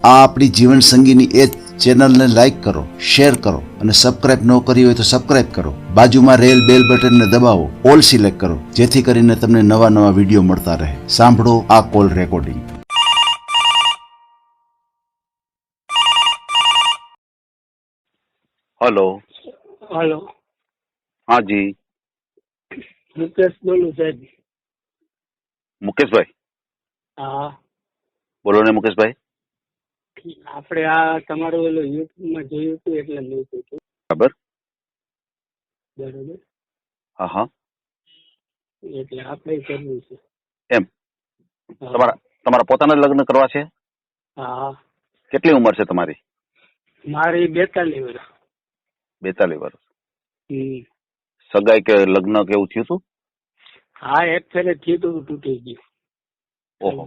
આ આપણી જીવન સંગીની એ ચેનલને લાઈક કરો, શેર કરો અને સબસ્ક્રાઇબ ન કરી હોય તો સબસ્ક્રાઇબ કરો. બાજુમાં રહેલ બેલ બટનને દબાવો, ઓલ સિલેક્ટ કરો, જેથી કરીને તમને નવા નવા વિડીયો મળતા રહે. સાંભળો આ કોલ રેકોર્ડિંગ. Hello hello. हाँ जी मुकेश बोलूं साहेब. मुकेशભાઈ હા, બોલો ને મુકેશભાઈ. આપણે આ તમારું ઓલું યુટ્યુબમાં જોયું હતું એટલે મેં પૂછ્યું. બરાબર. બરોબર. હા હા એટલે આપણે કરવું છે. એમ હા. તમારા પોતાના લગ્ન કરવા છે? હા, કેટલી ઉંમર છે તમારી? મારી 42 વર્ષ. 42 વર્ષ. સગાઈ સગાઈ કે લગ્ન કે એવું થયું હતું? હા, એક ફેરે થયું તૂટી ગયું. ઓહો,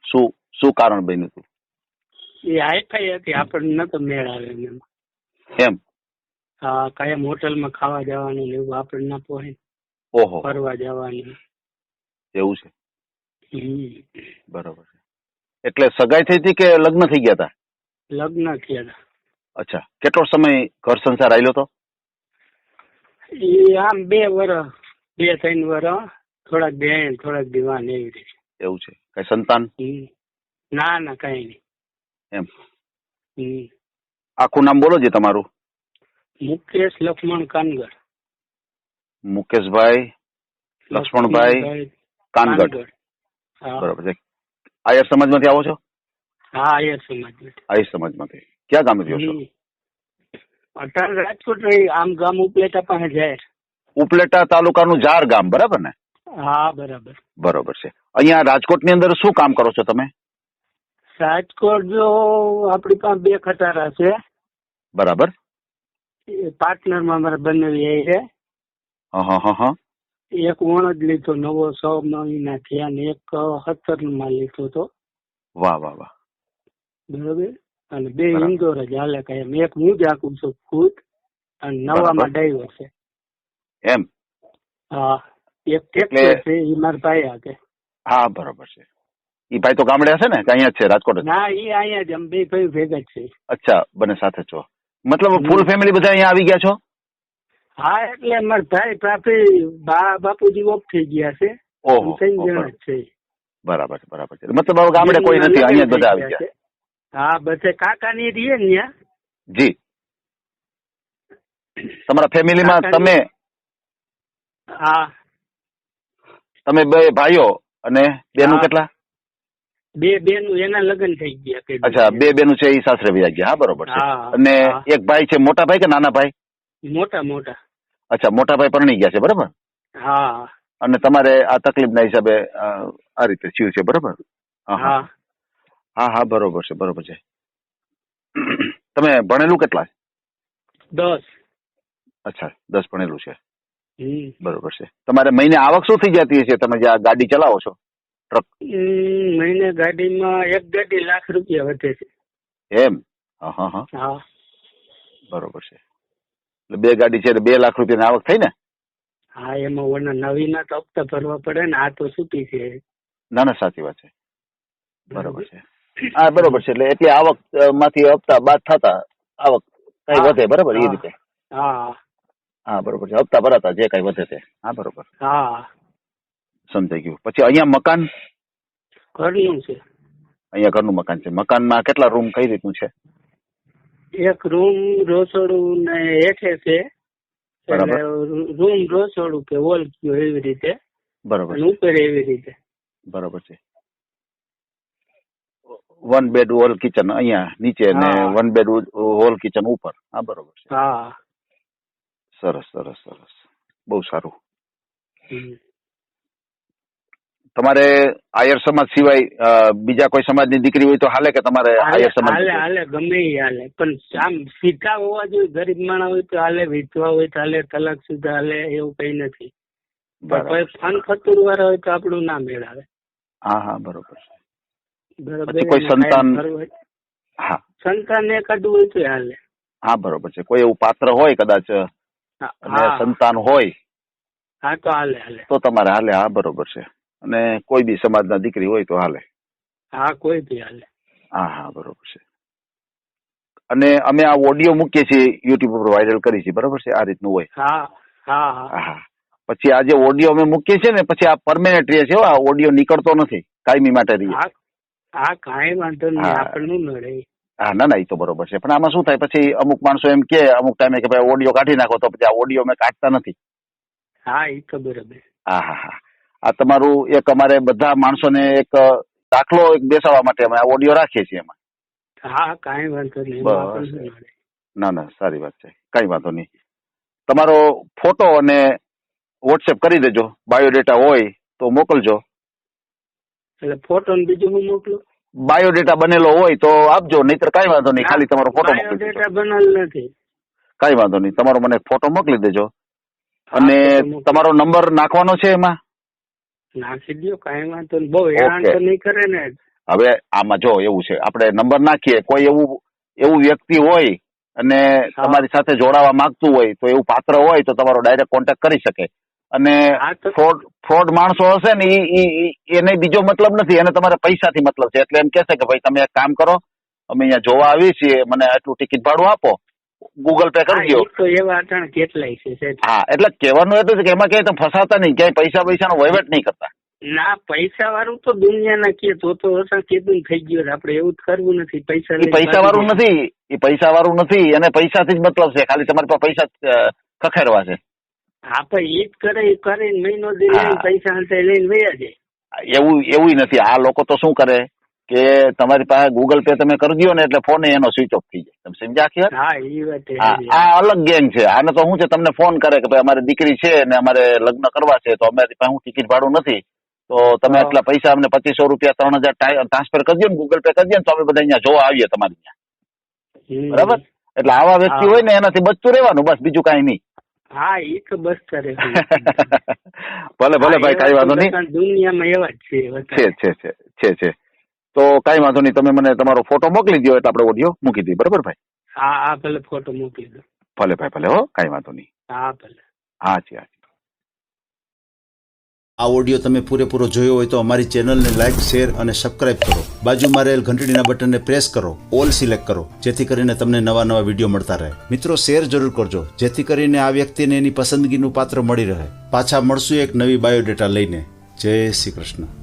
શું શું કારણ બન્યું હતું? એ હાઈફાઈ હતી, આપણને નતો મેળ આવે એમ. એમ? હા, કાયમ હોટલમાં ખાવા જવાનું ને એવું આપણને ના પોહાય. ઓહો, ફરવા જવાનું. એવું છે. બરોબર છે. એટલે સગાઈ થઈ હતી કે લગ્ન થઈ ગયા હતા? લગ્ન થયા હતા. અચ્છા, કેટલો સમય ઘર સંસાર આવેલો હતો? એ આમ 2 વર્ષ, 2-3 વર્ષ, થોડાક બેન થોડાક દીવાન એવી રીતે. એવું છે. કઈ સંતાન? ના ના, કઈ નહીં. એમ. હમ. આખું નામ બોલો જે તમારું. મુકેશ લક્ષ્મણ કાનગડ. મુકેશભાઈ લક્ષ્મણભાઈ કાનગડ. હા. બરોબર છે. આયર સમાજમાંથી આવો છો? હા, આયર સમાજ. આયર સમાજમાંથી. ક્યાં ગામે રહ્યો છો? અટાણ રાજકોટ રહી, આમ ગામ ઉપલેટા પાસે જાય. ઉપલેટા તાલુકાનું જાર ગામ, બરાબર ને? હા, બરાબર. બરોબર છે. અહીંયા રાજકોટની અંદર શું કામ કરો છો તમે? રાજકોટ જો આપણી પાસે 2 ખટારા છે. બરાબર. પાર્ટનરમાં અમારે બંને એ છે. હા. એક વણ જ લીધો નવો 6 મહિના થયા ને એક 17 માં લીધો હતો. વાહ. બરોબર. અને 2 ઇન્દોર જ હાલે કાયમ. એક હું જ આખું છું ખુદ, અને નવામાં ડ્રાઈવર છે. એમ? હા, એક ટ્રેક્ટર છે, એ મારા ભાઈ હાકે. હા, બરોબર છે. ઈ ભાઈ તો ગામડે હશે ને કે અહીંયા જ છે રાજકોટ? ના, એ અહીંયા જ, અમે 2 ભાઈ ભેગા જ છે. અચ્છા, બંને સાથે છો. મતલબ ફૂલ ફેમિલી બધા અહીંયા આવી ગયા છો? હા, એટલે મારા ભાઈ પ્રાપી બાપુજી ઓફ થઈ ગયા છે. ઓહો, 3 જણા જ છે. બરાબર છે. મતલબ હવે ગામડે કોઈ નથી, અહીંયા જ બધા આવી ગયા. હા, બધે કાકા ની રહીએ ને ત્યાં. જી. તમારા ફેમિલીમાં હા, તમે 2 ભાઈઓ અને બેનું કેટલા? 2 બેનું, એના લગ્ન થઈ ગયા. અચ્છા, 2 બેનું છે એ સાસરે વયા ગયા. હા, બરોબર છે. અને એક ભાઈ છે, મોટા ભાઈ કે નાના ભાઈ? મોટા. અચ્છા, મોટા ભાઈ પરણી ગયા છે, બરાબર? હા. અને તમારે આ તકલીફના હિસાબે આ રીતે થયું છે, બરાબર? હા, બરોબર છે. તમે ભણેલું કેટલા? 10. અચ્છા, 10 ભણેલું છે. બરોબર છે. તમારે મહિને આવક શું થઈ જતી છે, તમે જે આ ગાડી ચલાવો છો, ટ્રક? મહિને ગાડીમાં એક ગાડી ₹1,00,000 વધે છે. એમ? હા. બરોબર છે. એટલે 2 ગાડી છે એટલે ₹2,00,000 આવક થઈ ને? હા, એમાં નવીના તો હપ્તા ભરવા પડે ને, આ તો છૂટી છે. ના, સાચી વાત છે. બરોબર છે. હા, બરોબર છે. એટલે એટલી આવક માંથી હપ્તા બાદ થતા આવક કઈ વધે, બરાબર? એ રીતે. હા, બરોબર છે. હપ્તા ભરાતા જે કઈ વધે તે. હા, બરોબર. હા, સમજાઈ ગયું. પછી અહીંયા મકાન ઘરનું છે. અહીંયા ઘરનું મકાન છે. મકાનમાં કેટલા રૂમ, કઈ રીતનું છે? એક રૂમ, રસોડું ને હેઠે છે. બરાબર. રૂમ, રસોડું કે હોલ કયો એવી રીતે. બરોબર. ઉપર એવી રીતે. બરોબર છે. 1 બેડ હોલ કિચન અહીંયા નીચે ને 1 બેડ હોલ કિચન ઉપર. હા, બરોબર છે. હા. સરસ. બહુ સારું. તમારે આયર સમાજ સિવાય બીજા કોઈ સમાજની દીકરી હોય તો હાલે કે તમારે આયર સમાજ? હાલે, ગમે એ હાલે, પણ આમ સીધા હોવા જોઈએ. ગરીબ માણસ હોય તો હાલે, વિધવા હોય તો હાલે, તલાક સુધા હાલે, એવું કઈ નથી. ફન ફતુર વાળા હોય તો આપણું ના મેળાવે. હા, બરોબર છે. બરોબર. કોઈ સંતાન? હા, સંતાન એકાદું હોય તો હાલે. હા, બરોબર છે. કોઈ એવું પાત્ર હોય કદાચ અને સંતાન હોય, હા, તો હાલે. તો તમારે હાલે. હા, બરોબર છે. અને કોઈ બી સમાજના દીકરી હોય તો હાલે. હા, કોઈ બી હાલે. હા હા બરોબર છે. અને અમે આ ઓડિયો મૂકીએ છીએ યુટ્યુબ ઉપર વાયરલ કરી છે, બરોબર છે, આ રીતનું હોય. હા હા હા હા. પછી આ જે ઓડિયો અમે મૂકીએ છીએ ને પછી આ પરમેનન્ટ રહે છે હો, આ ઓડિયો નીકળતો નથી, કાયમી માટે રહે. હા હા કાંઈ વાંધો નહીં, હા. આપણને નડે. હા ના ના એ તો બરોબર છે, પણ આમાં શું થાય પછી અમુક માણસો એમ કે અમુક ટાઈમે કે ભાઈ ઓડિયો કાઢી નાખો, તો પછી આ ઓડિયો અમે કાઢતા નથી. હા એ તો બરાબર. હા હા હા. આ તમારું એક અમારે બધા માણસોને એક દાખલો એક બેસાડવા માટે અમે આ ઓડિયો રાખીએ છીએ એમાં. હા કાંઈ વાંધો નહીં, બસ. એમાં આપણને નડે. ના ના સારી વાત છે, કઈ વાંધો નહીં. તમારો ફોટો અને વોટ્સએપ કરી દેજો, બાયોડેટા હોય તો મોકલજો. એટલે ફોટો ને બીજું હું મોકલું? બાયોડેટા બનેલો હોય તો આપજો, નહીતર કઈ વાંધો નહીં, ખાલી તમારો ફોટો મોકલી દેજો. બાયોડેટા બનાવેલ નથી. કઈ વાંધો નહીં, તમારો મને ફોટો મોકલી દેજો. હા, અને ફોટો મોકલો. તમારો નંબર નાખવાનો છે એમાં. નાખી દો, કાંઈ વાંધો નહીં. બહુ હેરાન તો નહીં કરે ને? હવે આમાં જો એવું છે, આપણે નંબર નાખીએ, કોઈ એવું વ્યક્તિ હોય અને તમારી સાથે જોડાવા માંગતું હોય, તો એવું પાત્ર હોય તો તમારો ડાયરેક્ટ કોન્ટેક્ટ કરી શકે. અને હા તો ફ્રોડ માણસો હશે ને એને બીજો મતલબ નથી, એને તમારે પૈસાથી મતલબ છે. એટલે એમ કહેશે કે ભાઈ તમે એક કામ કરો, અમે અહીંયા જોવા આવીએ છીએ, મને આટલું ટિકિટ ભાડું આપો, ગૂગલ પે કરી દો. તો એવા અટાણ કેટલાય છે. હા, એટલે કહેવાનું એટલું છે કે એમાં ક્યાંય તમે ફસાતા નહીં, ક્યાંય પૈસાનો વહીવટ નહીં કરતા. ના, પૈસા વાળું તો દુનિયાના કે તો અસર કીધું થઈ ગયું. આપણે એવું જ કરવું નથી. પૈસા વાળું નથી, એ પૈસા વાળું નથી, એને પૈસાથી જ મતલબ છે, ખાલી તમારી પાસે પૈસા ખખેરવા છે. આપણે ઈ જ કરે મહિનો દી લઈને પૈસા અંતે લઈને વયા જાય. એવું નથી. આ લોકો તો શું કરે કે તમારી પાસે ગૂગલ પે તમે કરી દો ને એટલે ફોન એનો સ્વિચ ઓફ થઈ જાય. તમે સમજ્યા આખી વાત? હા એ વાત. આ અલગ ગેંગ છે. આને તો શું છે, તમને ફોન કરે કે ભાઈ અમારી દીકરી છે ને અમારે લગ્ન કરવા છે, તો અમારી પાસે ટિકિટ ભાડું નથી, તો તમે એટલા પૈસા અમને 2500 રૂપિયા 3000 ટ્રાન્સફર કરી દો ને, ગૂગલ પે કરી દો ને, તો અમે બધા અહીંયા જોવા આવીએ તમારી ત્યાં. બરાબર? એટલે આવા વ્યક્તિ હોય ને એનાથી બચતું રહેવાનું, બસ, બીજું કઈ નહીં. હા એ તો બસ કરે. ભલે ભાઈ, કઈ વાંધો નહીં. દુનિયામાં એવા જ છે. તો કઈ વાંધો નહીં, તમે મને તમારો ફોટો મોકલી દો એટલે આપણે ઓડિયો મૂકી દઈએ. બરાબર ભાઈ? હા ભલે ફોટો મોકલી દો. ભલે ભાઈ, ભલે હો, કઈ વાંધો નહીં. હા ભલે. હા જી. આ ઓડિયો તમે પૂરેપૂરો જોયો હોય તો અમારી ચેનલને લાઇક, શેર અને સબસ્ક્રાઇબ કરો. બાજુમાં રહેલ ઘંટડીના બટનને પ્રેસ કરો, ઓલ સિલેક્ટ કરો, જેથી કરીને તમને નવા વિડીયો મળતા રહે. મિત્રો, શેર જરૂર કરજો, જેથી કરીને આ વ્યક્તિને એની પસંદગીનું પાત્ર મળી રહે. પાછા મળશું એક નવી બાયોડેટા લઈને. જય શ્રી કૃષ્ણ.